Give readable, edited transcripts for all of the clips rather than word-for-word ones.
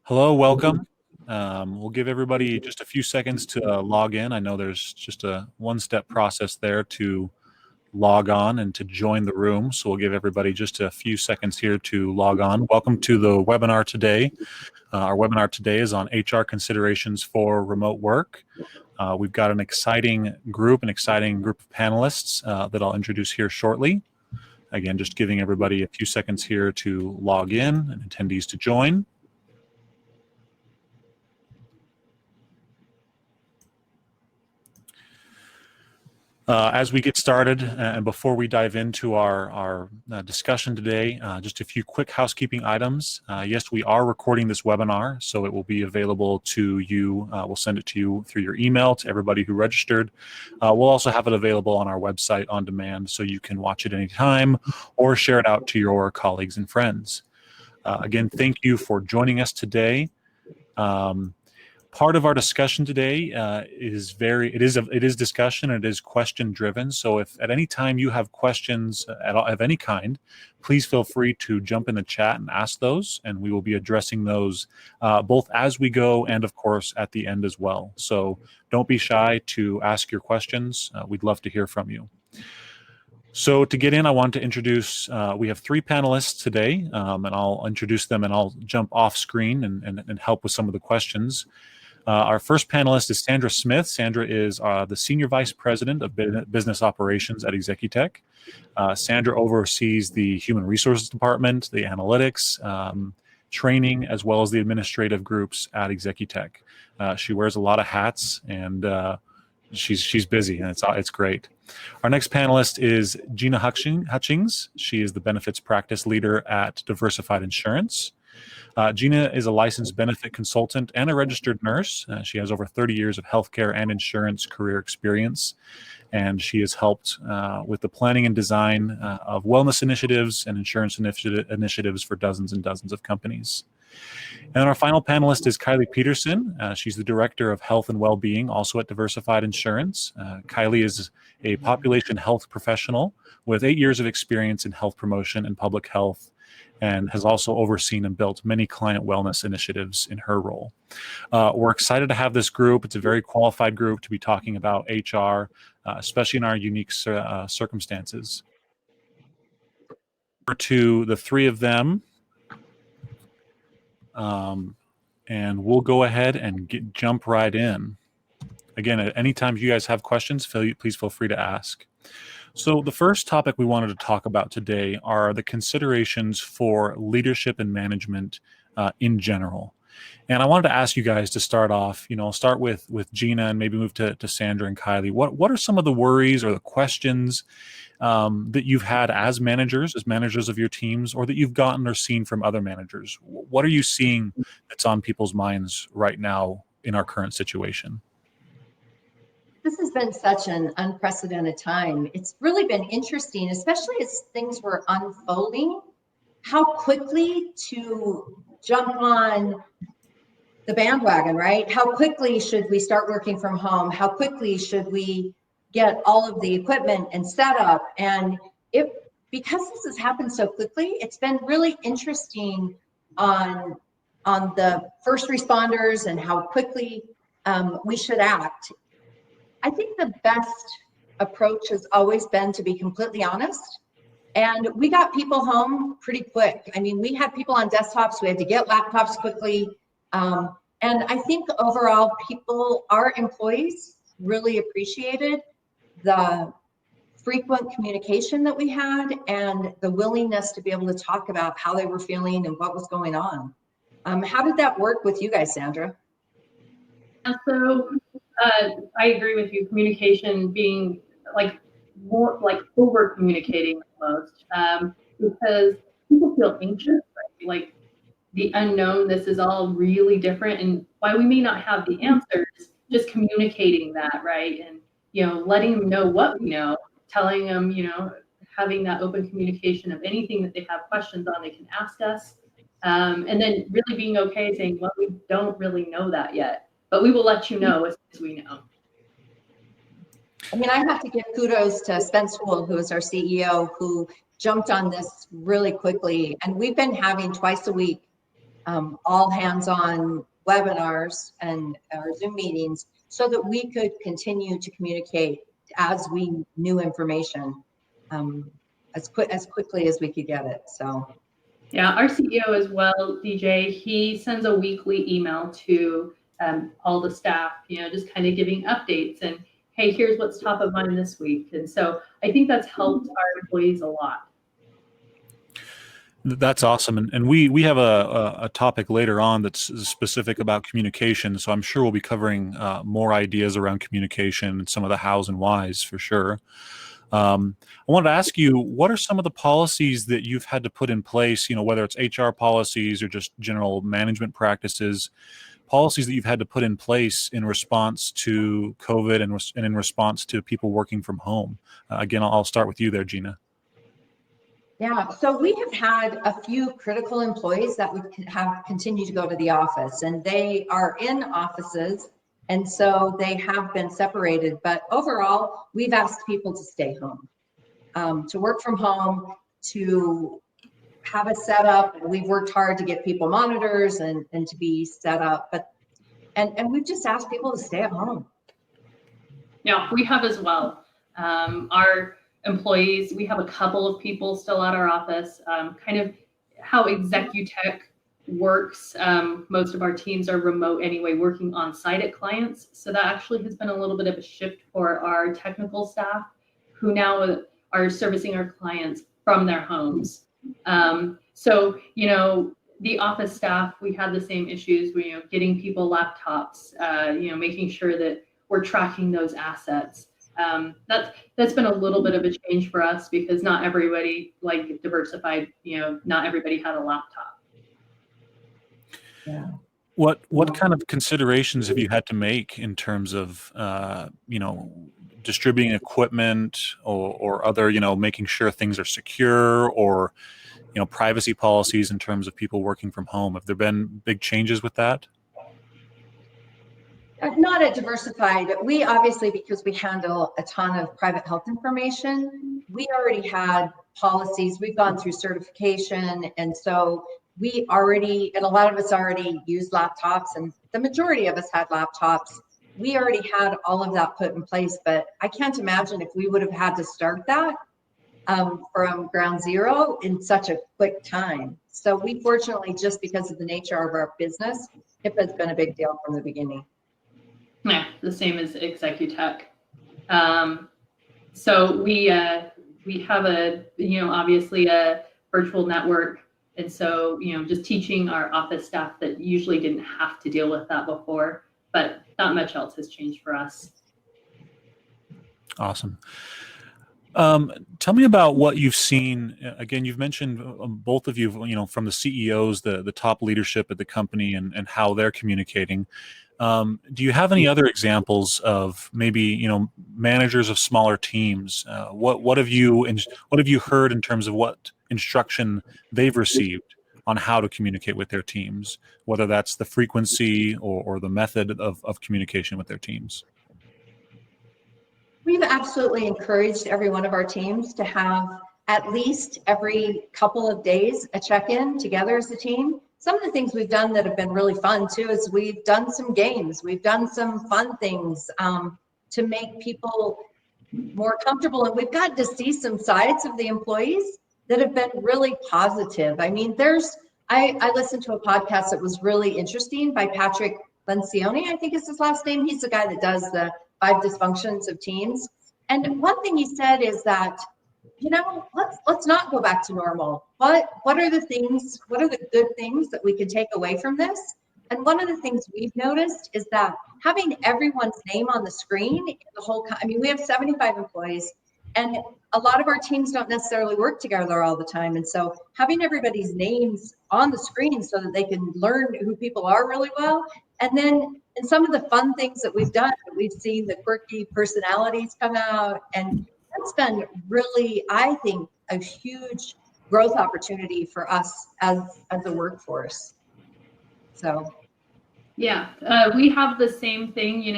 Hello, welcome. We'll give everybody just a few seconds to log in. I know there's just a one-step process there to log on and to join the room. So we'll give everybody just a few seconds here to log on. Welcome to the webinar today. Our webinar today is on HR considerations for remote work. We've got an exciting group of panelists that I'll introduce here shortly. Again, just giving everybody a few seconds here to log in and attendees to join. As we get started, and before we dive into our discussion today, just a few quick housekeeping items. Yes, we are recording this webinar, so it will be available to you. We'll send it to you through your email to everybody who registered. We'll also have it available on our website on demand, so you can watch it anytime or share it out to your colleagues and friends. Again, thank you for joining us today. Part of our discussion today it is discussion, it is question driven. So if at any time you have questions of any kind, please feel free to jump in the chat and ask those, and we will be addressing those both as we go and of course at the end as well. So don't be shy to ask your questions. We'd love to hear from you. So to get in, I want to introduce, we have three panelists today, and I'll introduce them and I'll jump off screen and help with some of the questions. Our first panelist is Sandra Smith. Sandra is the Senior Vice President of Business Operations at Executech. Sandra oversees the Human Resources Department, the analytics, training, as well as the administrative groups at Executech. She wears a lot of hats, and she's busy, and it's great. Our next panelist is Gina Hutchings. She is the Benefits Practice Leader at Diversified Insurance. Gina is a licensed benefit consultant and a registered nurse. She has over 30 years of healthcare and insurance career experience, and she has helped with the planning and design of wellness initiatives and insurance initiatives for dozens and dozens of companies. And our final panelist is Kylie Peterson. She's the Director of Health and Wellbeing, also at Diversified Insurance. Kylie is a population health professional with 8 years of experience in health promotion and public health, and has also overseen and built many client wellness initiatives in her role. We're excited to have this group. It's a very qualified group to be talking about HR, especially in our unique circumstances. To the three of them, and we'll go ahead and jump right in. Again, at any time you guys have questions, please feel free to ask. So the first topic we wanted to talk about today are the considerations for leadership and management in general. And I wanted to ask you guys to start off, start with Gina and maybe move to Sandra and Kylie. What are some of the worries or the questions that you've had as managers of your teams, or that you've gotten or seen from other managers? What are you seeing that's on people's minds right now in our current situation? This has been such an unprecedented time. It's really been interesting, especially as things were unfolding, how quickly to jump on the bandwagon, right? How quickly should we start working from home? How quickly should we get all of the equipment and setup? And because this has happened so quickly, it's been really interesting on the first responders and how quickly we should act. I think the best approach has always been to be completely honest. And we got people home pretty quick. I mean, we had people on desktops, we had to get laptops quickly. And I think overall our employees really appreciated the frequent communication that we had and the willingness to be able to talk about how they were feeling and what was going on. How did that work with you guys, Sandra? So I agree with you. Communication being more over communicating almost, because people feel anxious, right? Like the unknown. This is all really different, and while we may not have the answers, just communicating that, right, and letting them know what we know, telling them, having that open communication of anything that they have questions on, they can ask us, and then really being okay saying, well, we don't really know that yet, but we will let you know as soon as we know. I mean, I have to give kudos to Spence Wool, who is our CEO, who jumped on this really quickly. And we've been having twice a week all hands-on webinars and our Zoom meetings so that we could continue to communicate as we knew information as quickly as we could get it. So yeah, our CEO as well, DJ, he sends a weekly email to all the staff, just kind of giving updates and, hey, here's what's top of mind this week. And so I think that's helped our employees a lot. That's awesome. And we have a topic later on that's specific about communication. So I'm sure we'll be covering more ideas around communication and some of the hows and whys for sure. I wanted to ask you, what are some of the policies that you've had to put in place, whether it's HR policies or just general management practices, policies that you've had to put in place in response to COVID and in response to people working from home? Again, I'll start with you there, Gina. Yeah, so we have had a few critical employees that would have continued to go to the office, and they are in offices, and so they have been separated. But overall, we've asked people to stay home, to work from home, to have a setup. We've worked hard to get people monitors and to be set up, but and we've just asked people to stay at home. Yeah, we have as well. Our employees, we have a couple of people still at our office. Kind of how Executech works. Most of our teams are remote anyway, working on site at clients. So that actually has been a little bit of a shift for our technical staff, who now are servicing our clients from their homes. So, the office staff, we had the same issues, getting people laptops, making sure that we're tracking those assets. That's been a little bit of a change for us because not everybody, like diversified, not everybody had a laptop. Yeah. What kind of considerations have you had to make in terms of distributing equipment or other, making sure things are secure, or privacy policies in terms of people working from home? Have there been big changes with that? Not at Diversified. We obviously, because we handle a ton of private health information, we already had policies. We've gone through certification, and so we already, and a lot of us already use laptops, and the majority of us had laptops. We already had all of that put in place, but I can't imagine if we would have had to start that from ground zero in such a quick time. So we fortunately, just because of the nature of our business, HIPAA has been a big deal from the beginning. Yeah, the same as Executech. So we have obviously a virtual network. And so, just teaching our office staff that usually didn't have to deal with that before, but not much else has changed for us. Awesome. Tell me about what you've seen. Again, you've mentioned both of you, from the CEOs, the top leadership at the company, and how they're communicating. Do you have any other examples of maybe managers of smaller teams? What have you heard in terms of what instruction they've received on how to communicate with their teams, whether that's the frequency or the method of communication with their teams? We've absolutely encouraged every one of our teams to have at least every couple of days a check-in together as a team. Some of the things we've done that have been really fun too is we've done some games, we've done some fun things to make people more comfortable, and we've gotten to see some sides of the employees that have been really positive. I mean, I listened to a podcast that was really interesting by Patrick Lencioni, I think is his last name. He's the guy that does the 5 dysfunctions of teams. And one thing he said is that, let's not go back to normal. What are the good things that we can take away from this? And one of the things we've noticed is that having everyone's name on the screen, we have 75 employees, and a lot of our teams don't necessarily work together all the time. And so having everybody's names on the screen so that they can learn who people are really well. And then in some of the fun things that we've done, we've seen the quirky personalities come out, and that's been really, I think, a huge growth opportunity for us as a workforce. So. Yeah, we have the same thing,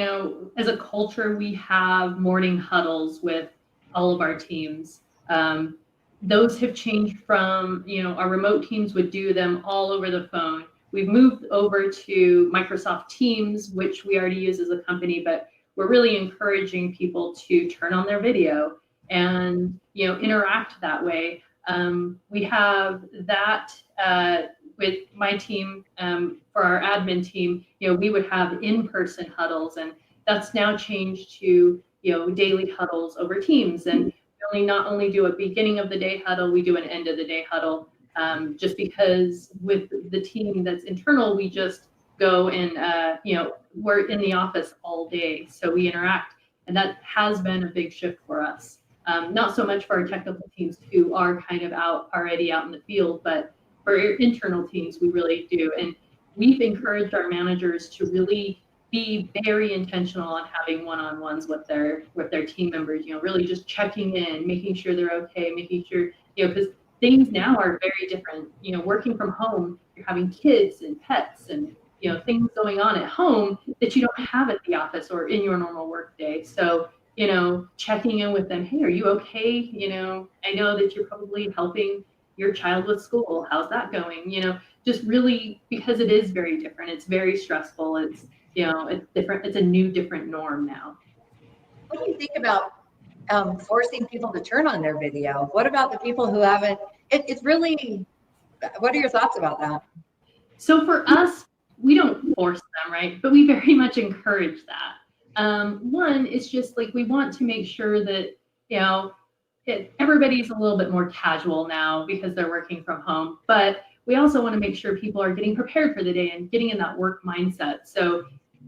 as a culture, we have morning huddles with all of our teams. Those have changed from, our remote teams would do them all over the phone. we've moved over to Microsoft Teams, which we already use as a company, but we're really encouraging people to turn on their video and interact that way. We have that with my team. For our admin team, we would have in-person huddles, and that's now changed to daily huddles over Teams. And we not only do a beginning of the day huddle, we do an end of the day huddle. Just because with the team that's internal, we just go and we're in the office all day, so we interact, and that has been a big shift for us. Not so much for our technical teams who are kind of already out in the field, but for our internal teams, we really do. And we've encouraged our managers to really be very intentional on having one-on-ones with their team members, really just checking in, making sure they're okay, making sure, because things now are very different. Working from home, you're having kids and pets and things going on at home that you don't have at the office or in your normal work day. So checking in with them, hey, are you okay? I know that you're probably helping your child with school. How's that going? Just really, because it is very different. It's very stressful. It's it's different. It's a new, different norm now. What do you think about forcing people to turn on their video? What about the people who haven't? It's really, what are your thoughts about that? So for us, we don't force them, right? But we very much encourage that. One, it's just like we want to make sure that, everybody's a little bit more casual now because they're working from home. But we also want to make sure people are getting prepared for the day and getting in that work mindset. So,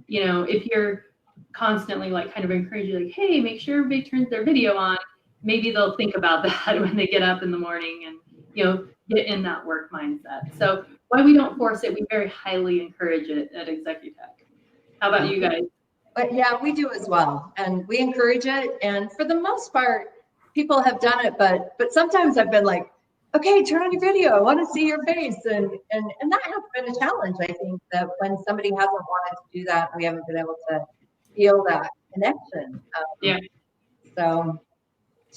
if you're constantly like kind of encouraging, like, hey, make sure everybody turns their video on, maybe they'll think about that when they get up in the morning and, get in that work mindset. So why we don't force it, we very highly encourage it at Executech. How about you guys? But yeah, we do as well. And we encourage it. And for the most part, people have done it, but sometimes I've been like, okay, turn on your video. I want to see your face. And that has been a challenge. I think that when somebody hasn't wanted to do that, we haven't been able to feel that connection. Yeah. So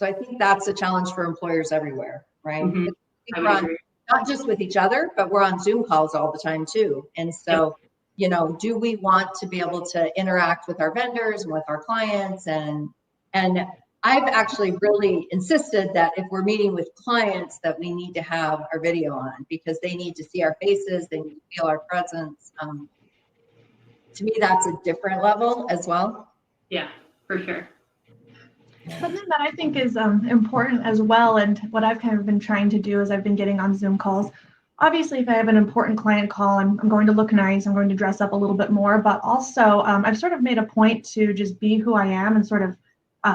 I think that's a challenge for employers everywhere, right? Mm-hmm. We're on, not just with each other, but we're on Zoom calls all the time too. And so, do we want to be able to interact with our vendors and with our clients? And I've actually really insisted that if we're meeting with clients that we need to have our video on because they need to see our faces, they need to feel our presence. To me, that's a different level as well. Yeah, for sure. Something that I think is important as well, and what I've kind of been trying to do is I've been getting on Zoom calls. Obviously, if I have an important client call, I'm going to look nice, I'm going to dress up a little bit more, but also I've sort of made a point to just be who I am and sort of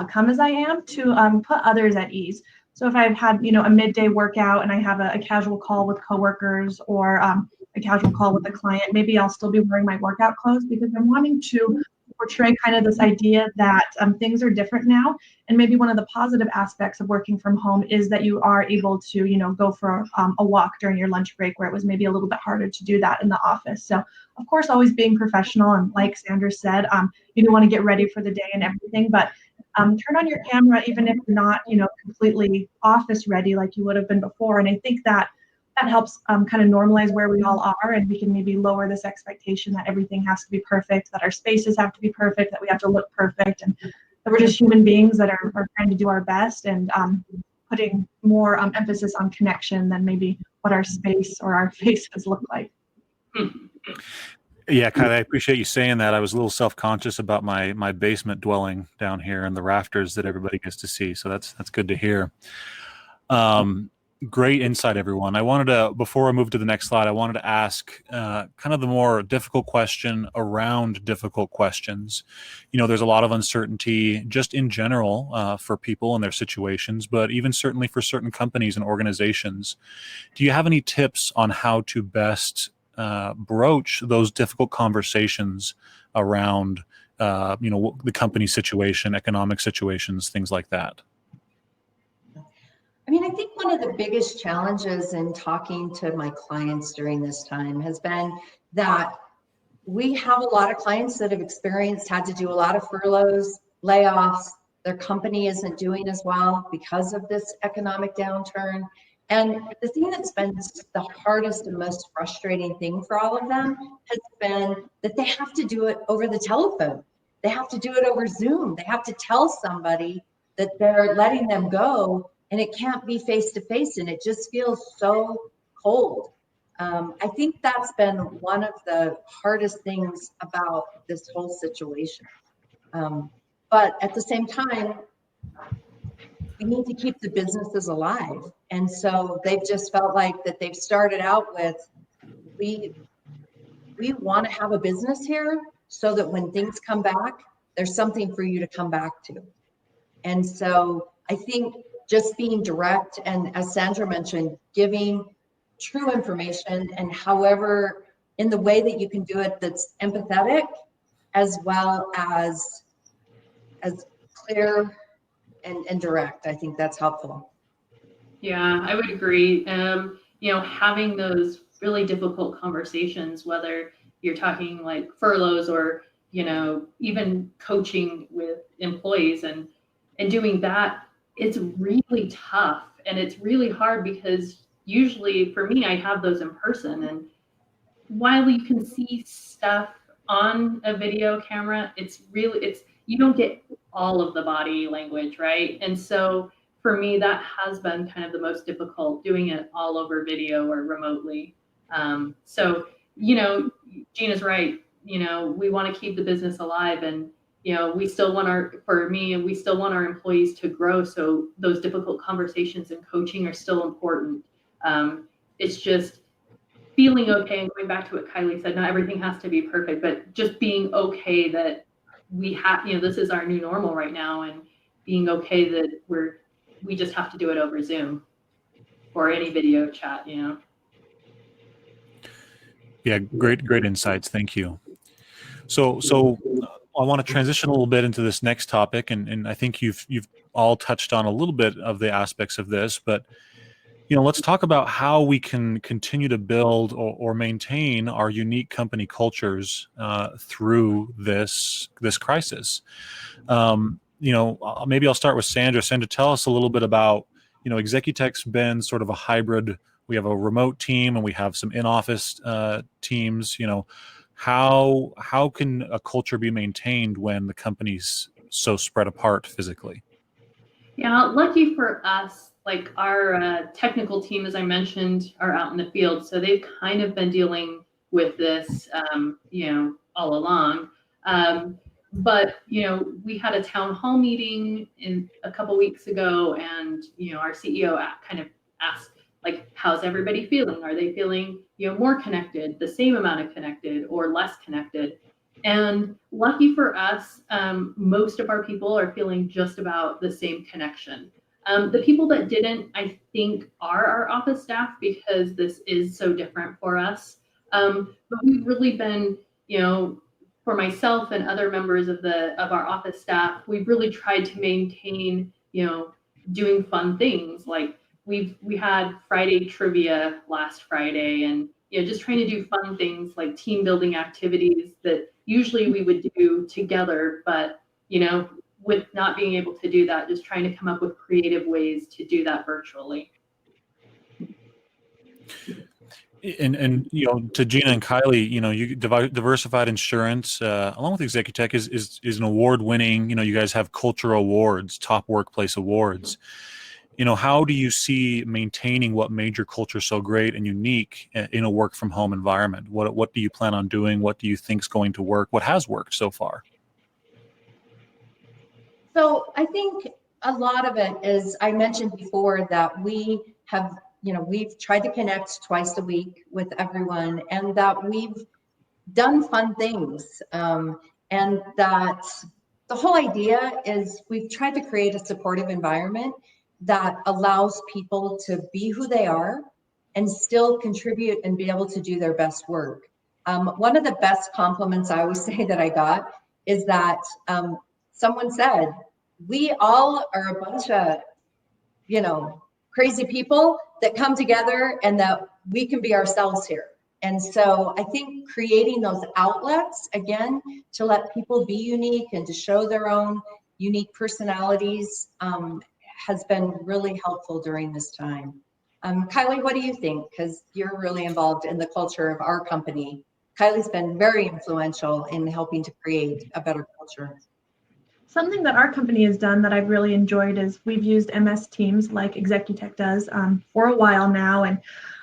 come as I am to put others at ease. So if I've had, a midday workout and I have a casual call with coworkers or a casual call with a client, maybe I'll still be wearing my workout clothes because I'm wanting to portray kind of this idea that things are different now. And maybe one of the positive aspects of working from home is that you are able to, go for a walk during your lunch break where it was maybe a little bit harder to do that in the office. So of course, always being professional. And like Sandra said, you do want to get ready for the day and everything, but turn on your camera, even if you're not, completely office ready like you would have been before. And I think that helps kind of normalize where we all are, and we can maybe lower this expectation that everything has to be perfect, that our spaces have to be perfect, that we have to look perfect, and that we're just human beings that are trying to do our best, and putting more emphasis on connection than maybe what our space or our faces look like. Yeah, Kylie, I appreciate you saying that. I was a little self-conscious about my basement dwelling down here and the rafters that everybody gets to see. So that's good to hear. Great insight, everyone. I wanted to, before I move to the next slide, I wanted to ask kind of the more difficult question around difficult questions. There's a lot of uncertainty just in general for people and their situations, but even certainly for certain companies and organizations. Do you have any tips on how to best broach those difficult conversations around, the company situation, economic situations, things like that? I mean, I think one of the biggest challenges in talking to my clients during this time has been that we have a lot of clients that have had to do a lot of furloughs, layoffs. Their company isn't doing as well because of this economic downturn. And the thing that's been the hardest and most frustrating thing for all of them has been that they have to do it over the telephone. They have to do it over Zoom. They have to tell somebody that they're letting them go, and it can't be face to face, and it just feels so cold. I think that's been one of the hardest things about this whole situation. But at the same time, we need to keep the businesses alive. And so they've just felt like that they've started out with, we want to have a business here so that when things come back, there's something for you to come back to. And so I think just being direct, and as Sandra mentioned, giving true information, and however, in the way that you can do it that's empathetic, as well as clear and direct. I think that's helpful. Yeah, I would agree. Having those really difficult conversations, whether you're talking like furloughs or, even coaching with employees and doing that, it's really tough. And it's really hard because usually for me, I have those in person. And while you can see stuff on a video camera, you don't get all of the body language, right? And so for me, that has been kind of the most difficult, doing it all over video or remotely. So, Gina's right. We want to keep the business alive, and, we still want we still want our employees to grow. So those difficult conversations and coaching are still important. It's just feeling okay, and going back to what Kylie said, not everything has to be perfect, but just being okay that we have, this is our new normal right now, and being okay that we just have to do it over Zoom or any video chat, Yeah, great insights. Thank you. So I want to transition a little bit into this next topic, and I think you've all touched on a little bit of the aspects of this, but let's talk about how we can continue to build or maintain our unique company cultures through this crisis. Maybe I'll start with Sandra. Sandra, tell us a little bit about, Executech's been sort of a hybrid. We have a remote team and we have some in-office teams. How can a culture be maintained when the company's so spread apart physically? Yeah, lucky for us, like our technical team, as I mentioned, are out in the field. So they've kind of been dealing with this, all along. But, we had a town hall meeting a couple weeks ago, and, our CEO kind of asked, like, how's everybody feeling? Are they feeling, more connected, the same amount of connected, or less connected? And lucky for us, most of our people are feeling just about the same connection. The people that didn't, I think, are our office staff, because this is so different for us. But we've really been, for myself and other members of our office staff, we've really tried to maintain, doing fun things. Like we had Friday trivia last Friday, and just trying to do fun things like team building activities that usually we would do together, but with not being able to do that, just trying to come up with creative ways to do that virtually. And to Gina and Kylie, you Diversified Insurance, along with Executech, is an award-winning. You guys have culture awards, top workplace awards. How do you see maintaining what made your culture so great and unique in a work-from-home environment? What do you plan on doing? What do you think is going to work? What has worked so far? So I think a lot of it is, I mentioned before that we have, we've tried to connect twice a week with everyone, and that we've done fun things. And that the whole idea is we've tried to create a supportive environment that allows people to be who they are and still contribute and be able to do their best work. One of the best compliments I always say that I got is that someone said, we all are a bunch of, crazy people that come together, and that we can be ourselves here. And so I think creating those outlets, again, to let people be unique and to show their own unique personalities has been really helpful during this time. Kylie, what do you think? Because you're really involved in the culture of our company. Kylie's been very influential in helping to create a better culture. Something that our company has done that I've really enjoyed is we've used MS Teams like Executech does for a while now. And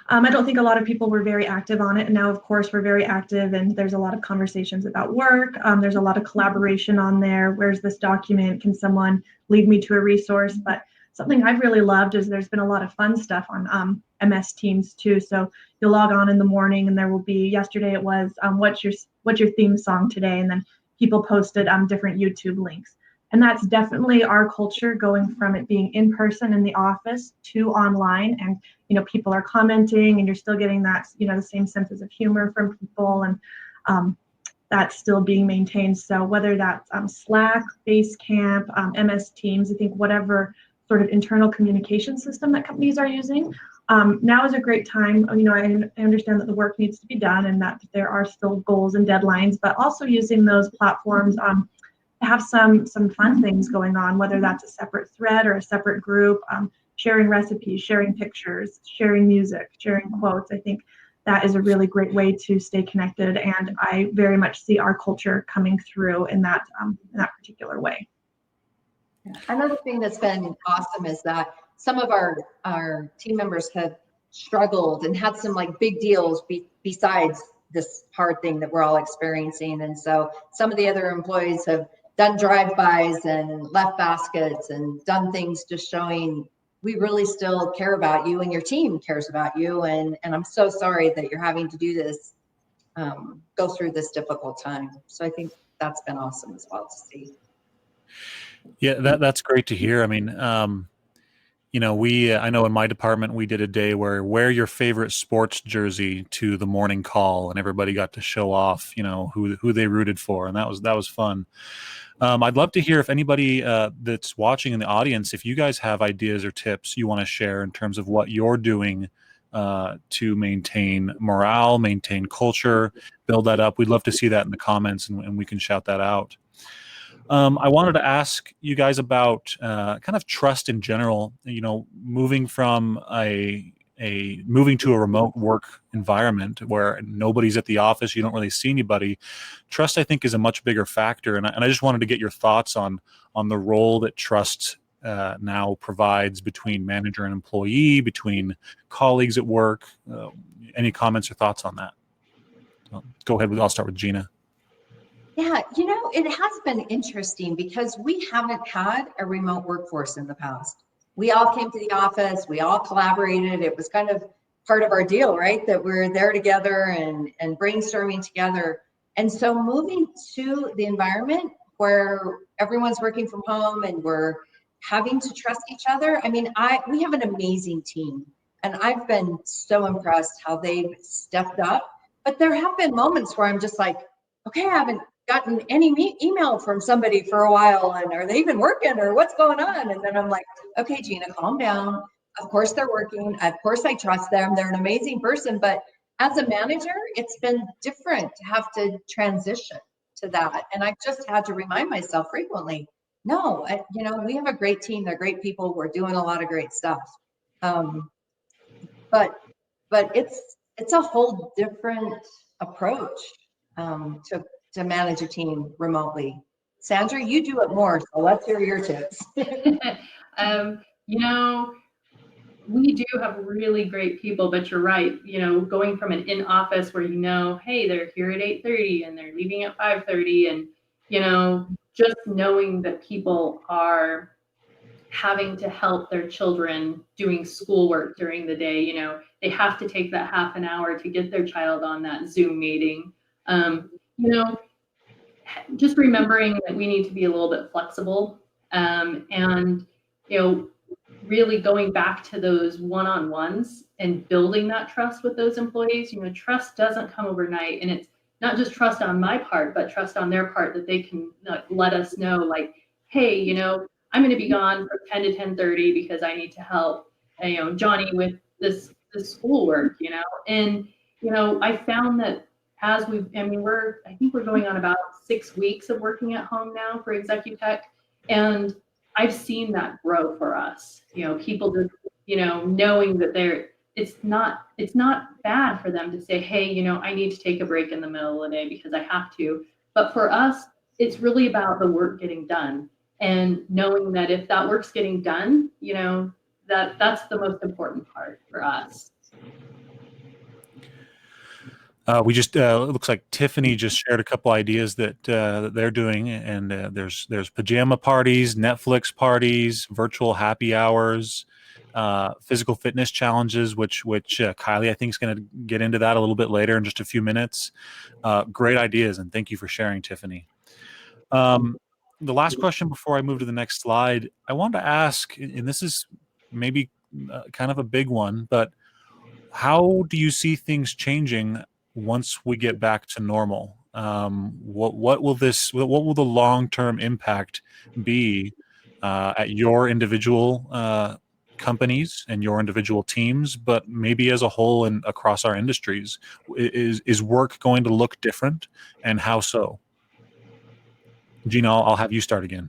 I don't think a lot of people were very active on it. And now, of course, we're very active and there's a lot of conversations about work. There's a lot of collaboration on there. Where's this document? Can someone lead me to a resource? But something I've really loved is there's been a lot of fun stuff on MS Teams too. So you'll log on in the morning and there will be, yesterday it was, what's your theme song today? And then people posted different YouTube links. And that's definitely our culture, going from it being in person in the office to online. And, people are commenting and you're still getting that, the same senses of humor from people, and that's still being maintained. So whether that's Slack, Basecamp, MS Teams, I think whatever sort of internal communication system that companies are using, now is a great time. I understand that the work needs to be done and that there are still goals and deadlines, but also using those platforms have some fun things going on, whether that's a separate thread or a separate group, sharing recipes, sharing pictures, sharing music, sharing quotes. I think that is a really great way to stay connected, and I very much see our culture coming through in that particular way. Another thing that's been awesome is that some of our team members have struggled and had some big deals besides this hard thing that we're all experiencing. And so some of the other employees have done drive-bys and left baskets and done things just showing we really still care about you and your team cares about you. And I'm so sorry that you're having to do this, go through this difficult time. So I think that's been awesome as well to see. Yeah, that's great to hear. I mean, I know in my department we did a day where wear your favorite sports jersey to the morning call, and everybody got to show off, who they rooted for, and that was fun. I'd love to hear if anybody that's watching in the audience, if you guys have ideas or tips you want to share in terms of what you're doing to maintain morale, maintain culture, build that up. We'd love to see that in the comments, and we can shout that out. I wanted to ask you guys about kind of trust in general. Moving from moving to a remote work environment where nobody's at the office, you don't really see anybody. Trust, I think, is a much bigger factor, and I just wanted to get your thoughts on the role that trust now provides between manager and employee, between colleagues at work. Any comments or thoughts on that? Go ahead. I'll start with Gina. Yeah, it has been interesting because we haven't had a remote workforce in the past. We all came to the office, we all collaborated. It was kind of part of our deal, right? That we're there together and brainstorming together. And so moving to the environment where everyone's working from home and we're having to trust each other. I mean, we have an amazing team, and I've been so impressed how they've stepped up. But there have been moments where I'm just like, okay, I haven't gotten any email from somebody for a while, and are they even working, or what's going on? And then I'm like, okay, Gina, calm down. Of course they're working. Of course I trust them. They're an amazing person. But as a manager, it's been different to have to transition to that. And I've just had to remind myself frequently, no, we have a great team. They're great people. We're doing a lot of great stuff. But it's a whole different approach to manage a team remotely. Sandra, you do it more, so let's hear your tips. We do have really great people, but you're right. Going from an in-office where hey, they're here at 8:30 and they're leaving at 5:30, and just knowing that people are having to help their children doing schoolwork during the day. They have to take that half an hour to get their child on that Zoom meeting. Just remembering that we need to be a little bit flexible, and really going back to those one-on-ones and building that trust with those employees. Trust doesn't come overnight, and it's not just trust on my part, but trust on their part, that they can let us know, hey, I'm going to be gone from 10 to 10:30 because I need to help, Johnny with this schoolwork, and I found that as I think we're going on about 6 weeks of working at home now for Executech, and I've seen that grow for us. People just, knowing that it's not bad for them to say, hey, I need to take a break in the middle of the day because I have to. But for us, it's really about the work getting done, and knowing that if that work's getting done, that's the most important part for us. We just it looks like Tiffany just shared a couple ideas that they're doing, and there's pajama parties, Netflix parties, virtual happy hours, physical fitness challenges, which Kylie I think is going to get into that a little bit later in just a few minutes. Great ideas, and thank you for sharing, Tiffany. The last question before I move to the next slide, I wanted to ask, and this is maybe kind of a big one, but how do you see things changing once we get back to normal? What will the long-term impact be at your individual companies and your individual teams, but maybe as a whole and across our industries? Is work going to look different, and how so? Gina, I'll have you start again.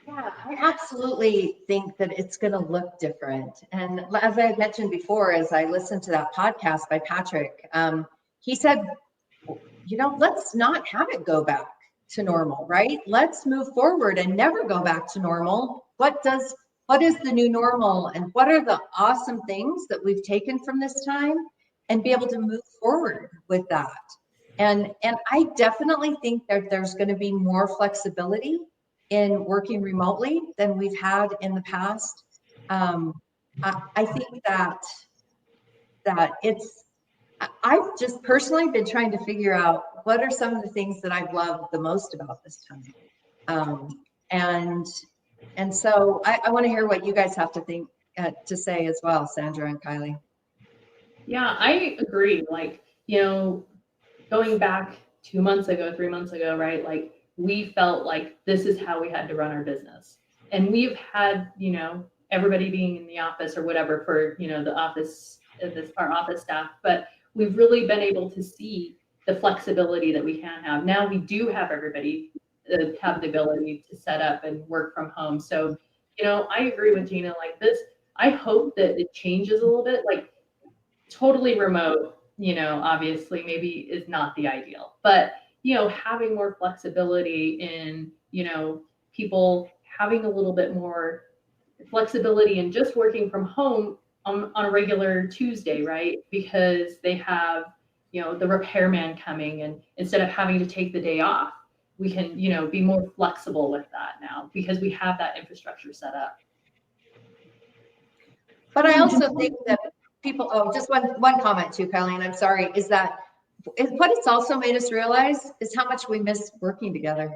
Yeah, I absolutely think that it's going to look different. And as I had mentioned before, as I listened to that podcast by Patrick, he said, let's not have it go back to normal, right? Let's move forward and never go back to normal. What is the new normal, and what are the awesome things that we've taken from this time, and be able to move forward with that. And I definitely think that there's going to be more flexibility in working remotely than we've had in the past. I think that I've just personally been trying to figure out what are some of the things that I've loved the most about this time. And so I want to hear what you guys have to think to say as well, Sandra and Kylie. Yeah, I agree. Going back 2 months ago, 3 months ago, right? Like, we felt like this is how we had to run our business. And we've had, everybody being in the office or whatever for, the office, our office staff, but we've really been able to see the flexibility that we can have. Now we do have everybody have the ability to set up and work from home. So, I agree with Gina, like this, I hope that it changes a little bit, like totally remote, obviously maybe is not the ideal, but, having more flexibility in, people having a little bit more flexibility in just working from home on a regular Tuesday, right? Because they have, the repairman coming, and instead of having to take the day off, we can, be more flexible with that now because we have that infrastructure set up. But I also think that people, just one comment too, Kylie, and I'm sorry, is that what it's also made us realize is how much we miss working together.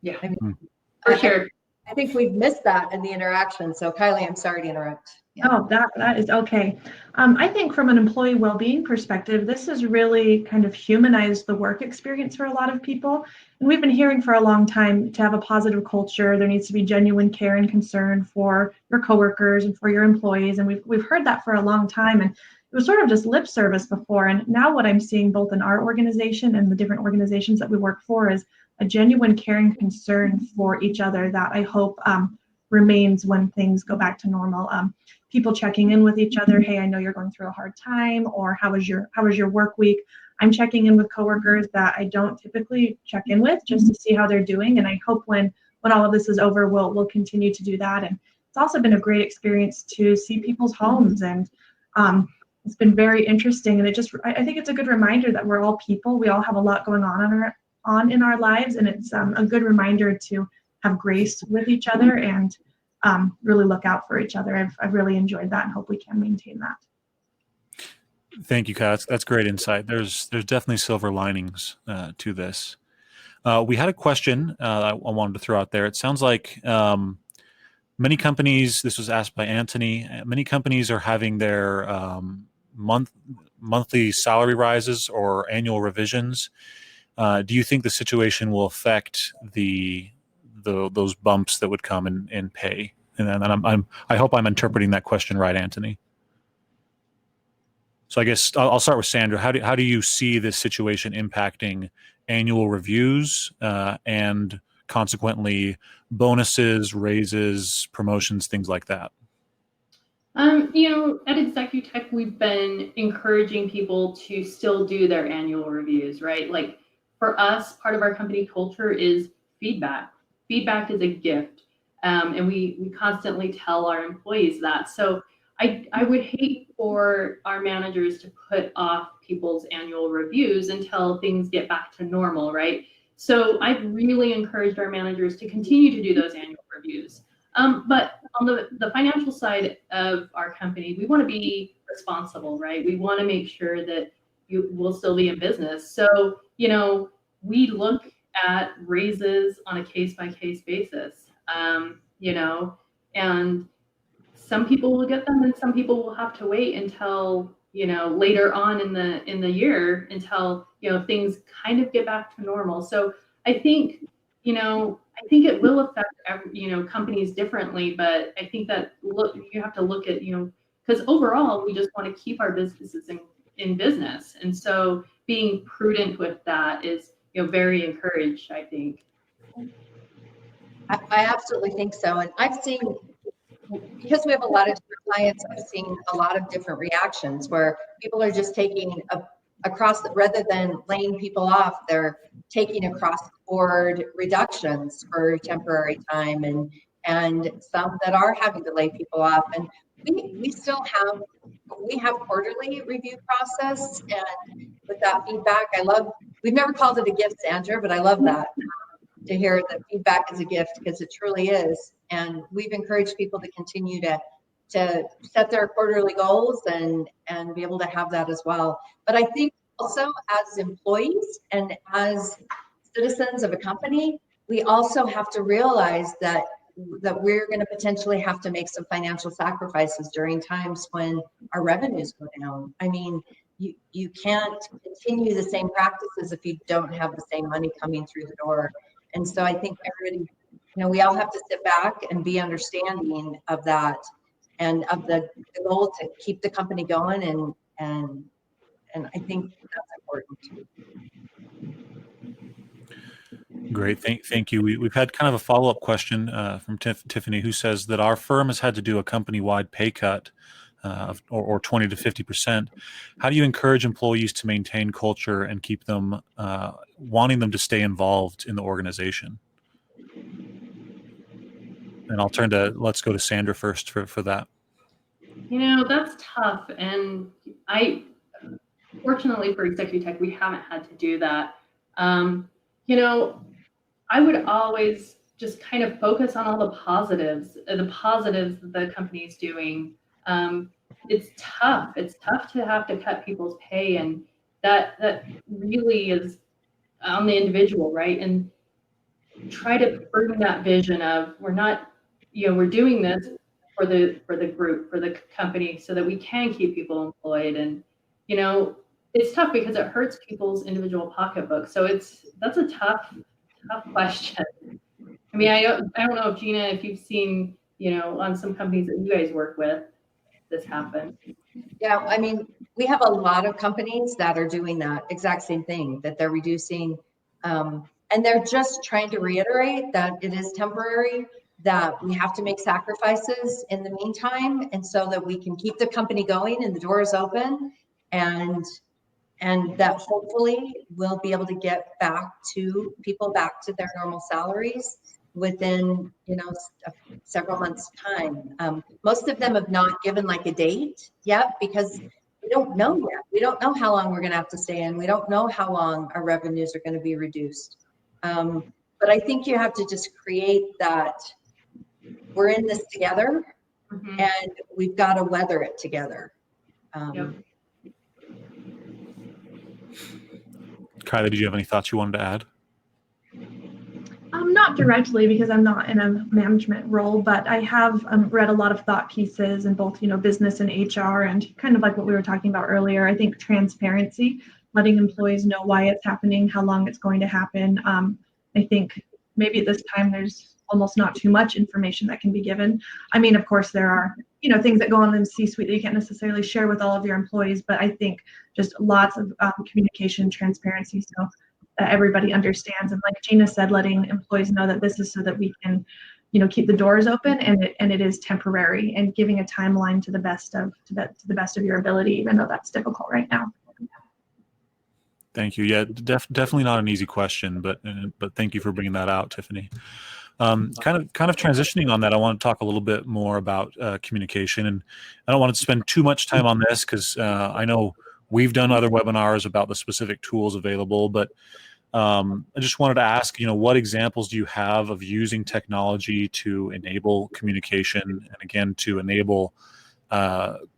Yeah, I mean, for sure. I think we've missed that in the interaction. So Kylie, I'm sorry to interrupt. Yeah. Oh, that is okay. I think from an employee well-being perspective, this has really kind of humanized the work experience for a lot of people. And we've been hearing for a long time to have a positive culture, there needs to be genuine care and concern for your coworkers and for your employees. And we've heard that for a long time. And it was sort of just lip service before. And now what I'm seeing both in our organization and the different organizations that we work for is a genuine care and concern for each other that I hope remains when things go back to normal. People checking in with each other. Hey, I know you're going through a hard time, or how was your work week? I'm checking in with coworkers that I don't typically check in with just to see how they're doing. And I hope when all of this is over, we'll continue to do that. And it's also been a great experience to see people's homes, and it's been very interesting. And I think it's a good reminder that we're all people. We all have a lot going on in our lives, and it's a good reminder to have grace with each other and really look out for each other. I've really enjoyed that and hope we can maintain that. Thank you, Kat. That's great insight. There's definitely silver linings to this. We had a question I wanted to throw out there. It sounds like many companies, this was asked by Anthony, many companies are having their monthly salary rises or annual revisions. Do you think the situation will affect those bumps that would come in pay? And I hope I'm interpreting that question right, Anthony. So I guess I'll start with Sandra. How do you see this situation impacting annual reviews and consequently bonuses, raises, promotions, things like that? At Executech, we've been encouraging people to still do their annual reviews, right? Like for us, part of our company culture is feedback. Feedback is a gift. And we constantly tell our employees that. So I would hate for our managers to put off people's annual reviews until things get back to normal, right? So I've really encouraged our managers to continue to do those annual reviews. But on the financial side of our company, we want to be responsible, right? We want to make sure that you will still be in business. So, we look at raises on a case-by-case basis, and some people will get them and some people will have to wait until, later on in the year until, things kind of get back to normal. So I think, it will affect companies differently, but I think that you have to look at, because overall we just want to keep our businesses in business. And so being prudent with that is, very encouraged, I think. I absolutely think so. And I've seen, because we have a lot of different clients, I've seen a lot of different reactions where people are just taking rather than laying people off, they're taking across the board reductions for temporary time, and some that are having to lay people off. And we have quarterly review process, and with that feedback, we've never called it a gift, Sandra, but I love that. To hear that feedback is a gift, because it truly is. And we've encouraged people to continue to set their quarterly goals and be able to have that as well. But I think also as employees and as citizens of a company, we also have to realize that we're going to potentially have to make some financial sacrifices during times when our revenues go down. I mean, you can't continue the same practices if you don't have the same money coming through the door. And so I think everybody, we all have to sit back and be understanding of that and of the goal to keep the company going. And I think that's important. Great, thank you. We've had kind of a follow-up question from Tiffany, who says that our firm has had to do a company-wide pay cut or 20 to 50%. How do you encourage employees to maintain culture and keep them wanting them to stay involved in the organization? And let's go to Sandra first for that. That's tough. And fortunately for Executech, we haven't had to do that. I would always just kind of focus on all the positives that the company is doing. It's tough. It's tough to have to cut people's pay, and that really is on the individual, right? And try to bring that vision of we're doing this for the group, for the company, so that we can keep people employed. And it's tough because it hurts people's individual pocketbooks. So that's a tough question. I mean, I don't know if Gina, if you've seen, on some companies that you guys work with, this happen. Yeah, I mean, we have a lot of companies that are doing that exact same thing, that they're reducing, and they're just trying to reiterate that it is temporary, that we have to make sacrifices in the meantime, and so that we can keep the company going and the doors open, and that hopefully we'll be able to get people back to their normal salaries within several months time. Most of them have not given like a date yet, because we don't know yet. We don't know how long we're going to have to stay in. We don't know how long our revenues are going to be reduced. But I think you have to just create that we're in this together, and we've got to weather it together. Yep. Kylie, did you have any thoughts you wanted to add? Not directly, because I'm not in a management role, but I have read a lot of thought pieces in both, business and HR, and kind of like what we were talking about earlier. I think transparency, letting employees know why it's happening, how long it's going to happen. I think maybe at this time there's almost not too much information that can be given. I mean, of course, there are, things that go on in the C-suite that you can't necessarily share with all of your employees, but I think just lots of communication, transparency, so that everybody understands. And like Gina said, letting employees know that this is so that we can, keep the doors open, and it is temporary, and giving a timeline to the best of your ability, even though that's difficult right now. Thank you. Yeah, definitely not an easy question, but thank you for bringing that out, Tiffany. Kind of transitioning on that, I want to talk a little bit more about communication, and I don't want to spend too much time on this because I know we've done other webinars about the specific tools available, but I just wanted to ask, what examples do you have of using technology to enable communication, and again, to enable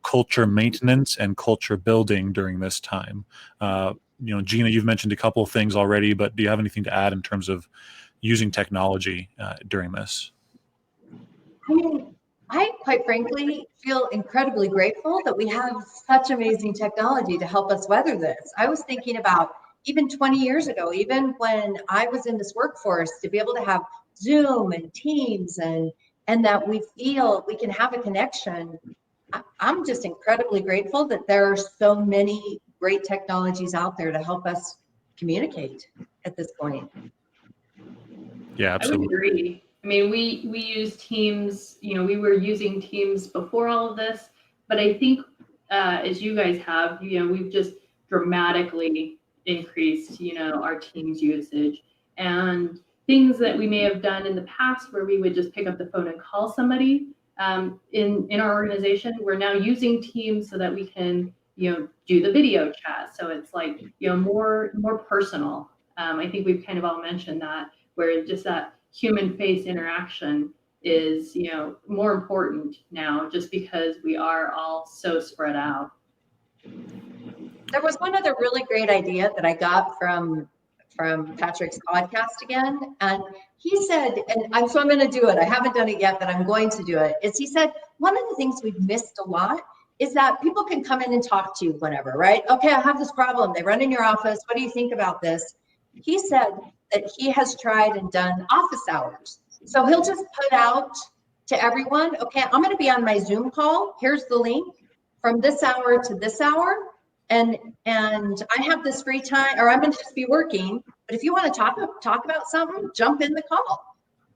culture maintenance and culture building during this time? Gina, you've mentioned a couple of things already, but do you have anything to add in terms of using technology during this? I mean, I quite frankly feel incredibly grateful that we have such amazing technology to help us weather this. I was thinking about even 20 years ago, even when I was in this workforce, to be able to have Zoom and Teams and that we feel we can have a connection. I'm just incredibly grateful that there are so many great technologies out there to help us communicate at this point. Yeah, absolutely. I would agree. I mean, we use Teams, we were using Teams before all of this, but I think as you guys have, we've just dramatically increased, our Teams usage, and things that we may have done in the past where we would just pick up the phone and call somebody in our organization, we're now using Teams so that we can, do the video chat. So it's like, more personal. I think we've kind of all mentioned that, where just that human face interaction is, more important now, just because we are all so spread out. There was one other really great idea that I got from Patrick's podcast again, and he said, and I'm going to do it. I haven't done it yet, but I'm going to do it. He said, one of the things we've missed a lot is that people can come in and talk to you whenever, right? Okay, I have this problem. They run in your office. What do you think about this? He said that he has tried and done office hours. So he'll just put out to everyone, okay, I'm going to be on my Zoom call. Here's the link from this hour to this hour. And I have this free time, or I'm going to just be working. But if you want to talk about something, jump in the call.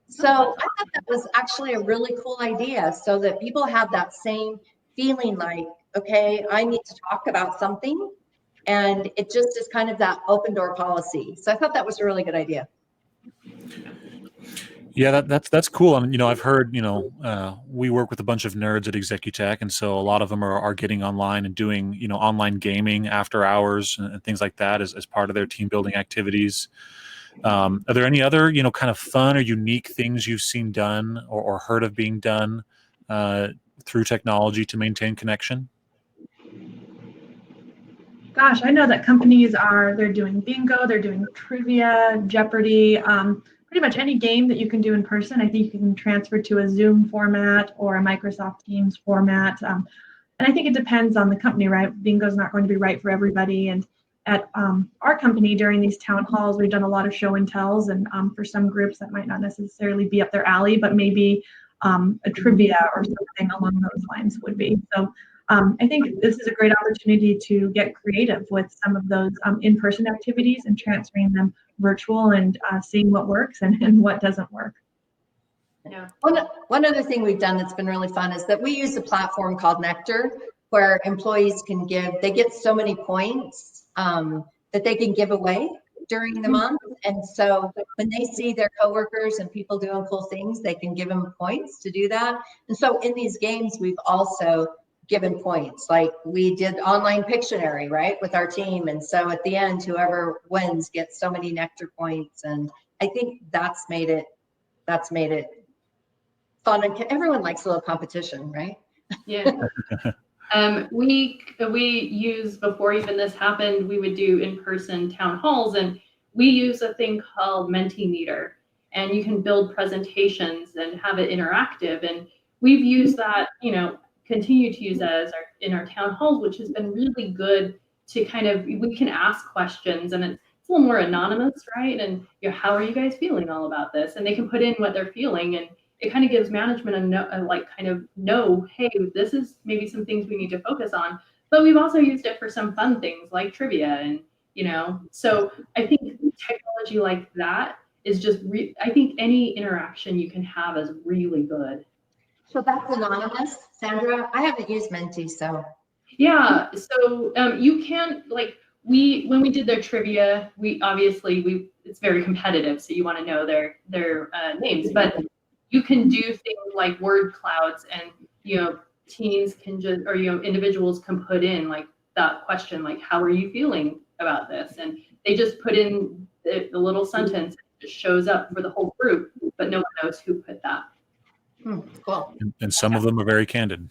So I thought that was actually a really cool idea, so that people have that same feeling like, okay, I need to talk about something. And it just is kind of that open door policy. So I thought that was a really good idea. Yeah, that's cool. And I've heard, we work with a bunch of nerds at Executech, and so a lot of them are getting online and doing, online gaming after hours and things like that as part of their team building activities. Are there any other, kind of fun or unique things you've seen done or heard of being done through technology to maintain connection? Gosh, I know that companies they're doing bingo, they're doing trivia, Jeopardy, pretty much any game that you can do in person. I think you can transfer to a Zoom format or a Microsoft Teams format. And I think it depends on the company, right? Bingo is not going to be right for everybody. And at our company, during these town halls, we've done a lot of show and tells. And for some groups, that might not necessarily be up their alley, but maybe a trivia or something along those lines would be. So I think this is a great opportunity to get creative with some of those in-person activities and transferring them virtual and seeing what works and what doesn't work. Yeah. One other thing we've done that's been really fun is that we use a platform called Nectar, where employees they get so many points that they can give away during the month. And so when they see their coworkers and people doing cool things, they can give them points to do that. And so in these games, we've also given points. Like we did online Pictionary, right, with our team. And so at the end, whoever wins gets so many Nectar points. And I think that's made it fun. And everyone likes a little competition, right? Yeah. We use, before even this happened, we would do in-person town halls, and we use a thing called Mentimeter, and you can build presentations and have it interactive. And we've used that, continue to use that in our town halls, which has been really good to we can ask questions, and it's a little more anonymous, right? And how are you guys feeling all about this? And they can put in what they're feeling, and it kind of gives management hey, this is maybe some things we need to focus on. But we've also used it for some fun things like trivia, and so I think technology like that is just, I think any interaction you can have is really good. So that's anonymous, Sandra. I haven't used Menti, so. Yeah, so you can, like, when we did their trivia, it's very competitive, so you want to know their names, but you can do things like word clouds, and teens can just, or individuals can put in like that question, like, how are you feeling about this, and they just put in the little sentence. It just shows up for the whole group, but no one knows who put that. Cool. And some of them are very candid.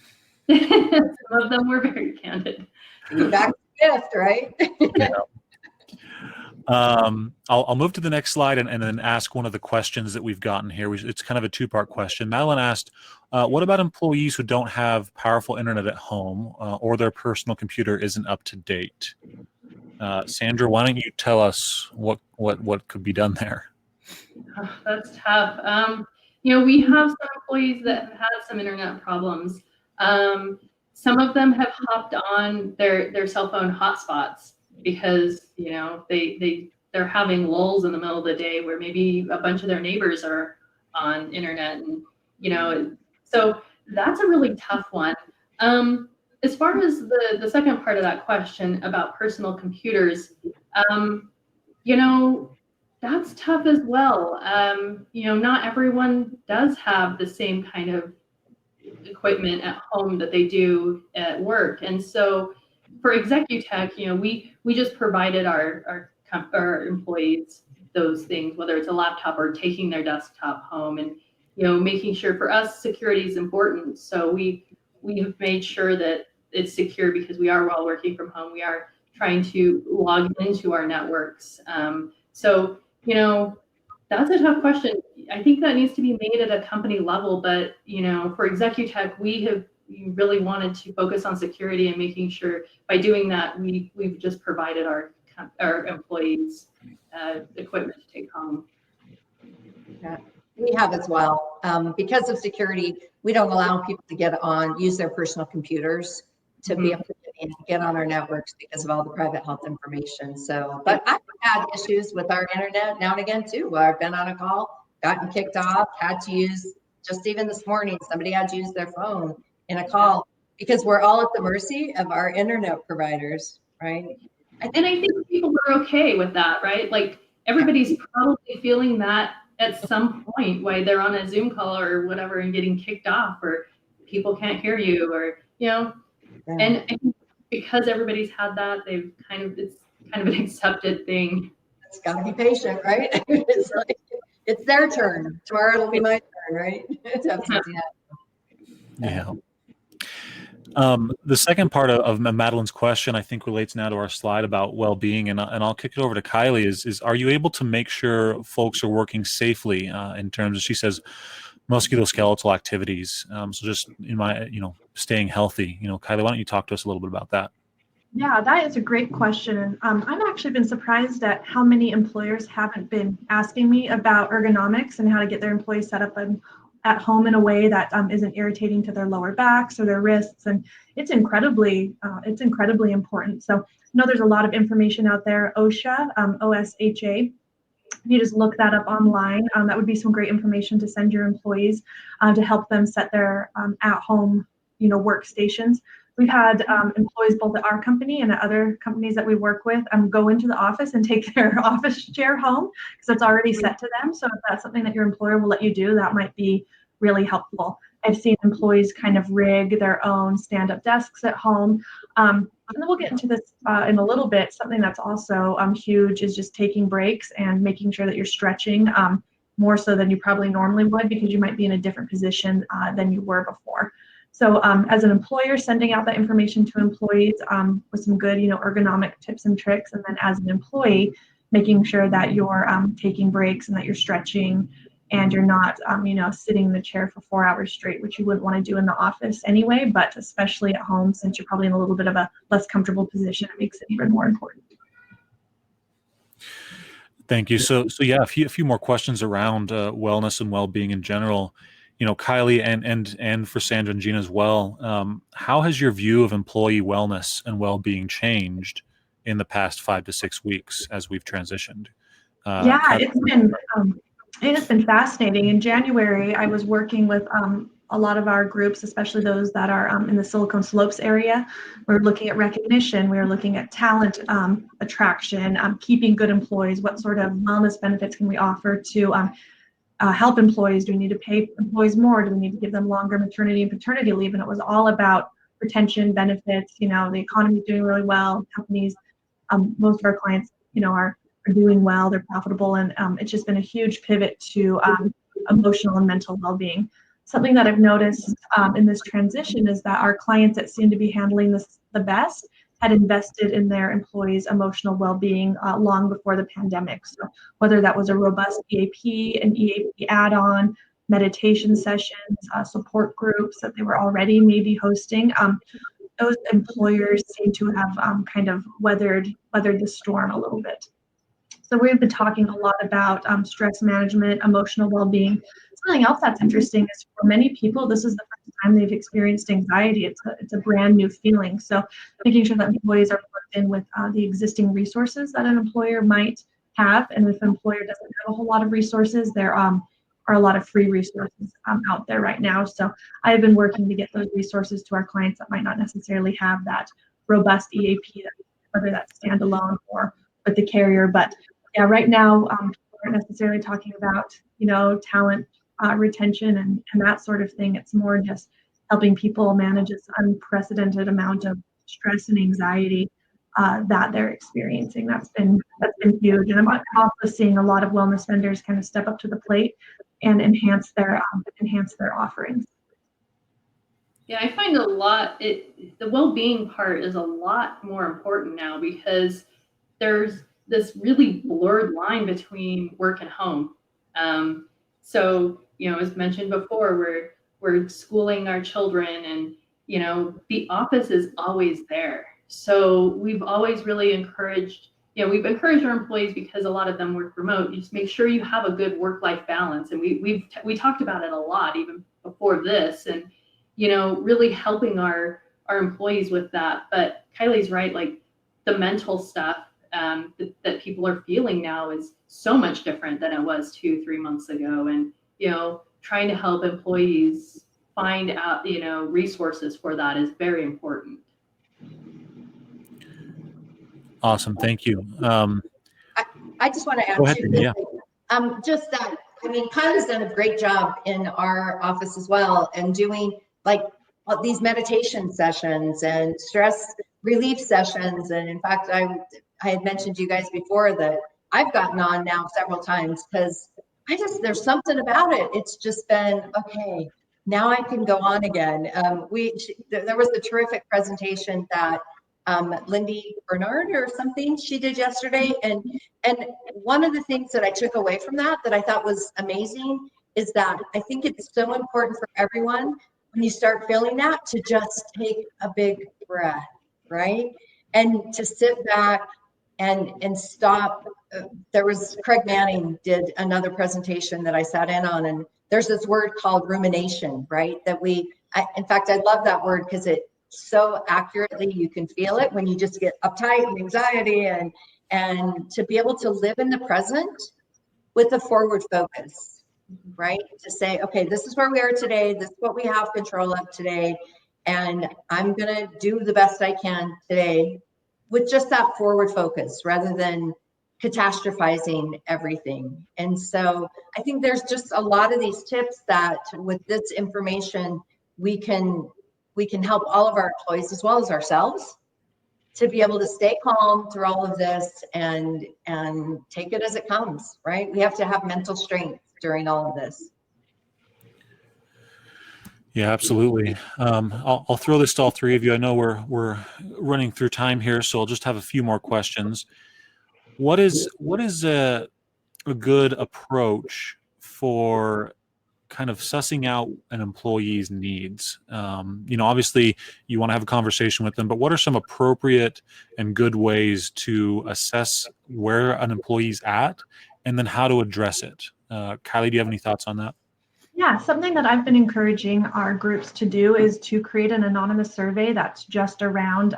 Some of them were very candid. Back to gift, right? I'll move to the next slide and then ask one of the questions that we've gotten here. It's kind of a two-part question. Madeline asked, what about employees who don't have powerful internet at home or their personal computer isn't up to date? Sandra, why don't you tell us what could be done there? Oh, that's tough. We have some employees that have had some internet problems. Some of them have hopped on their cell phone hotspots because they're having lulls in the middle of the day where maybe a bunch of their neighbors are on internet, and so that's a really tough one. As far as the second part of that question about personal computers, that's tough as well. Not everyone does have the same kind of equipment at home that they do at work. And so for Executech, we just provided our employees those things, whether it's a laptop or taking their desktop home, and making sure, for us, security is important. So we've made sure that it's secure because we are all working from home. We are trying to log into our networks. So that's a tough question. I think that needs to be made at a company level, but for Executech, we really wanted to focus on security and making sure by doing that we've just provided our employees equipment to take home. Yeah, we have as well. Because of security, we don't allow people to use their personal computers to be able to get on our networks because of all the private health information. So, but I've had issues with our internet now and again too, where I've been on a call, gotten kicked off, had to use, just even this morning, somebody had to use their phone in a call because we're all at the mercy of our internet providers, right? And I think people are okay with that, right? Like, everybody's probably feeling that at some point while they're on a Zoom call or whatever and getting kicked off, or people can't hear you, or and I think because everybody's had that, it's kind of an accepted thing. It's got to be patient, right? It's like, it's their turn. Tomorrow it'll be my turn, right? Yeah. The second part of Madeline's question, I think, relates now to our slide about well-being, and I'll kick it over to Kylie. Is are you able to make sure folks are working safely in terms of, she says, musculoskeletal activities? So just staying healthy. Kylie, why don't you talk to us a little bit about that? Yeah, that is a great question. I've actually been surprised at how many employers haven't been asking me about ergonomics and how to get their employees set up at home in a way that isn't irritating to their lower backs or their wrists. And it's incredibly important. So I know there's a lot of information out there. OSHA, OSHA. You just look that up online. That would be some great information to send your employees to help them set their at-home, workstations. We've had employees both at our company and at other companies that we work with go into the office and take their office chair home because it's already set to them. So if that's something that your employer will let you do, that might be really helpful. I've seen employees kind of rig their own stand-up desks at home. And then we'll get into this in a little bit. Something that's also huge is just taking breaks and making sure that you're stretching more so than you probably normally would, because you might be in a different position than you were before. So as an employer, sending out that information to employees with some good, ergonomic tips and tricks. And then as an employee, making sure that you're taking breaks and that you're stretching and you're not, sitting in the chair for 4 hours straight, which you wouldn't want to do in the office anyway, but especially at home, since you're probably in a little bit of a less comfortable position, it makes it even more important. Thank you. So yeah, a few more questions around wellness and well-being in general. Kylie, and for Sandra and Gina as well, how has your view of employee wellness and well-being changed in the past 5 to 6 weeks as we've transitioned? Yeah, Kylie? it has been fascinating. In January, I was working with a lot of our groups, especially those that are in the Silicon Slopes area. We're looking at recognition. We're looking at talent attraction, keeping good employees. What sort of wellness benefits can we offer to help employees? Do we need to pay employees more? Do we need to give them longer maternity and paternity leave? And it was all about retention benefits. You know, the economy is doing really well. Companies, most of our clients, you know, are doing well. They're profitable, and it's just been a huge pivot to emotional and mental well-being. Something that I've noticed in this transition is that our clients that seem to be handling this the best had invested in their employees' emotional well-being long before the pandemic. So whether that was a robust EAP, an EAP add-on, meditation sessions, support groups that they were already maybe hosting, those employers seem to have kind of weathered the storm a little bit. So we've been talking a lot about stress management, emotional well-being. Something else that's interesting is for many people, this is the first time they've experienced anxiety. It's a brand new feeling. So making sure that employees are plugged in with the existing resources that an employer might have. And if an employer doesn't have a whole lot of resources, there are a lot of free resources out there right now. So I have been working to get those resources to our clients that might not necessarily have that robust EAP, whether that's standalone or with the carrier. But yeah, right now, we're not necessarily talking about, you know, talent retention and that sort of thing. It's more just helping people manage this unprecedented amount of stress and anxiety that they're experiencing. That's been huge. And I'm also seeing a lot of wellness vendors kind of step up to the plate and enhance their offerings. Yeah, I find the well-being part is a lot more important now because there's this really blurred line between work and home. So, you know, as mentioned before, we're schooling our children, and, you know, the office is always there. So we've always really encouraged, you know, we've encouraged our employees, because a lot of them work remote, you just make sure you have a good work-life balance. And we talked about it a lot even before this, and, you know, really helping our employees with that. But Kylie's right, like the mental stuff that people are feeling now is so much different than it was 2-3 months ago. And, you know, trying to help employees find out, you know, resources for that is very important. Awesome. Thank you. I just want to add Go ahead, to yeah. just that, I mean, Kylie's done a great job in our office as well, and doing like these meditation sessions and stress relief sessions. And in fact, I had mentioned to you guys before that I've gotten on now several times because there's something about it. It's just been, okay, now I can go on again. There was a terrific presentation that Lindy Bernard or something she did yesterday. And one of the things that I took away from that I thought was amazing is that I think it's so important for everyone when you start feeling that to just take a big breath, right? And to sit back and stop. There was Craig Manning did another presentation that I sat in on, and there's this word called rumination, right? In fact, I love that word because it so accurately, you can feel it when you just get uptight and anxiety, and to be able to live in the present with a forward focus, right? To say, okay, this is where we are today. This is what we have control of today. And I'm going to do the best I can today with just that forward focus rather than catastrophizing everything. And so I think there's just a lot of these tips that with this information, we can help all of our employees as well as ourselves to be able to stay calm through all of this and take it as it comes, right? We have to have mental strength during all of this. Yeah, absolutely. I'll throw this to all three of you. I know we're running through time here, so I'll just have a few more questions. What is a good approach for kind of sussing out an employee's needs? You know, obviously you want to have a conversation with them, but what are some appropriate and good ways to assess where an employee's at and then how to address it? Kylie, do you have any thoughts on that? Yeah, something that I've been encouraging our groups to do is to create an anonymous survey that's just around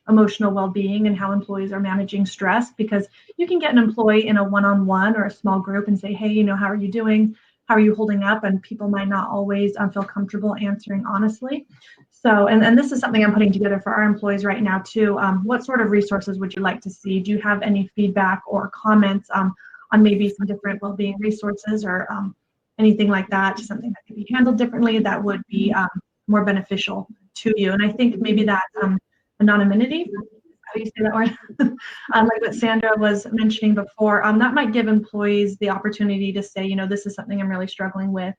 emotional well-being and how employees are managing stress, because you can get an employee in a one-on-one or a small group and say, hey, how are you doing? How are you holding up? And people might not always feel comfortable answering honestly. So, and this is something I'm putting together for our employees right now too. What sort of resources would you like to see? Do you have any feedback or comments on maybe some different well-being resources or anything like that, just something that could be handled differently that would be more beneficial to you? And I think maybe that anonymity, how do you say that word? Like what Sandra was mentioning before, that might give employees the opportunity to say, this is something I'm really struggling with.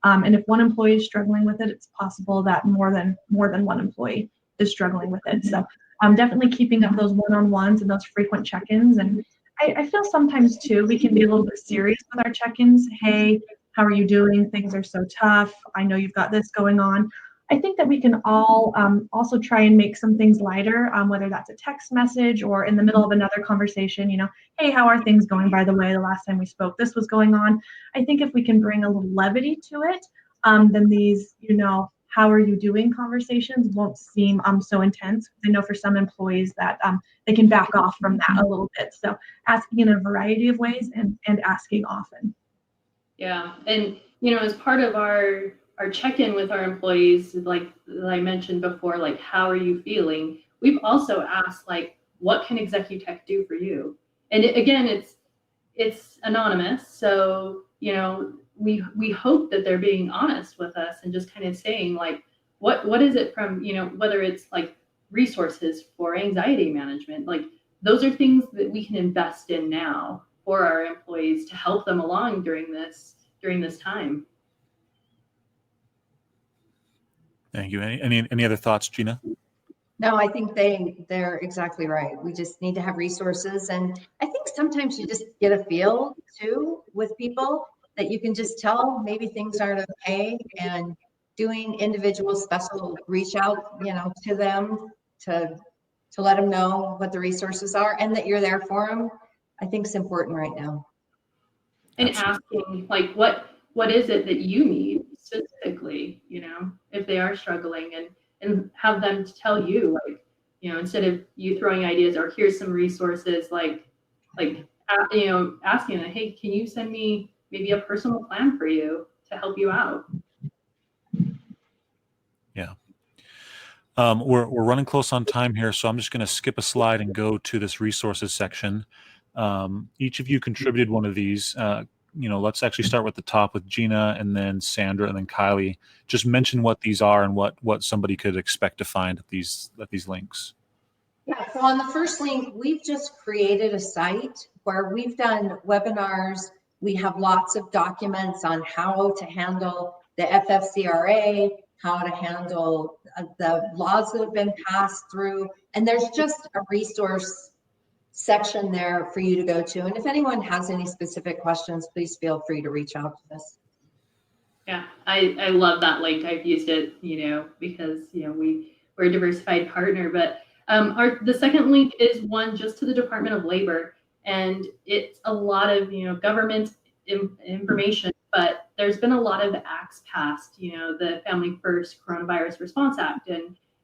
And if one employee is struggling with it, it's possible that more than one employee is struggling with it. So definitely keeping up those one-on-ones and those frequent check-ins. And I feel sometimes too, we can be a little bit serious with our check-ins. Hey, how are you doing? Things are so tough. I know you've got this going on. I think that we can all also try and make some things lighter, whether that's a text message or in the middle of another conversation, hey, how are things going? By the way, the last time we spoke, this was going on. I think if we can bring a little levity to it, then these, how are you doing conversations won't seem so intense. I know for some employees that they can back off from that a little bit. So asking in a variety of ways and asking often. Yeah, and as part of our check-in with our employees, like I mentioned before, like how are you feeling? We've also asked like, what can Executech do for you? And again, it's anonymous, so we hope that they're being honest with us and just kind of saying like, what is it from whether it's like resources for anxiety management, like those are things that we can invest in now for our employees to help them along during this time. Thank you. Any other thoughts, Gina? No, I think they're exactly right. We just need to have resources. And I think sometimes you just get a feel too with people that you can just tell maybe things aren't okay, and doing individual special reach out, to them to let them know what the resources are and that you're there for them, I think is important right now. And asking like, what is it that you need specifically, if they are struggling, and have them to tell you, like, instead of you throwing ideas or here's some resources, asking them, hey, can you send me maybe a personal plan for you to help you out? Yeah. We're running close on time here, so I'm just going to skip a slide and go to this resources section. Each of you contributed one of these. Let's actually start with the top with Gina, and then Sandra, and then Kylie. Just mention what these are and what somebody could expect to find at these links. Yeah, so on the first link, we've just created a site where we've done webinars. We have lots of documents on how to handle the FFCRA, how to handle the laws that have been passed through. And there's just a resource section there for you to go to. And if anyone has any specific questions, please feel free to reach out to us. Yeah, I love that link. I've used it, because, we're a diversified partner. But the second link is one just to the Department of Labor. And it's a lot of, government information, but there's been a lot of acts passed, the Family First Coronavirus Response Act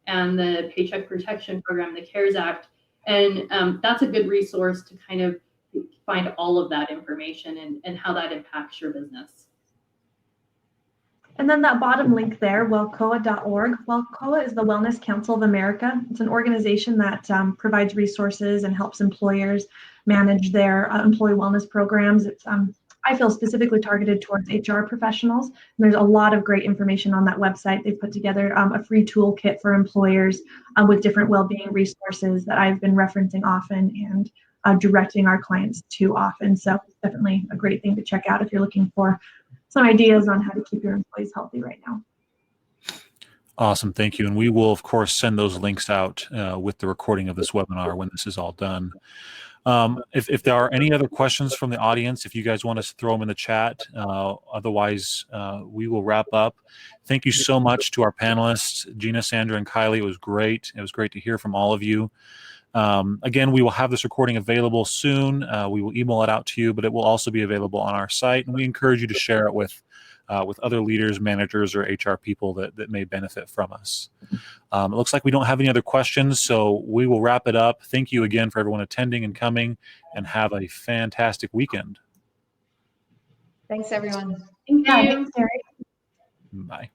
and the Paycheck Protection Program, the CARES Act. And that's a good resource to kind of find all of that information and how that impacts your business. And then that bottom link there, wellcoa.org. WellCoa is the Wellness Council of America. It's an organization that provides resources and helps employers manage their employee wellness programs. It's I feel specifically targeted towards HR professionals. And there's a lot of great information on that website. They've put together a free toolkit for employers with different well-being resources that I've been referencing often and directing our clients to often. So definitely a great thing to check out if you're looking for some ideas on how to keep your employees healthy right now. Awesome. Thank you. And we will, of course, send those links out with the recording of this webinar when this is all done. If there are any other questions from the audience, if you guys want us to throw them in the chat, otherwise we will wrap up. Thank you so much to our panelists, Gina, Sandra, and Kylie. It was great. It was great to hear from all of you. Again, we will have this recording available soon. We will email it out to you, but it will also be available on our site, and we encourage you to share it with with other leaders, managers, or HR people that may benefit from us. It looks like we don't have any other questions, so we will wrap it up. Thank you again for everyone attending and coming, and have a fantastic weekend. Thanks, everyone. Thank Yeah, you. thanks, Terry. Bye.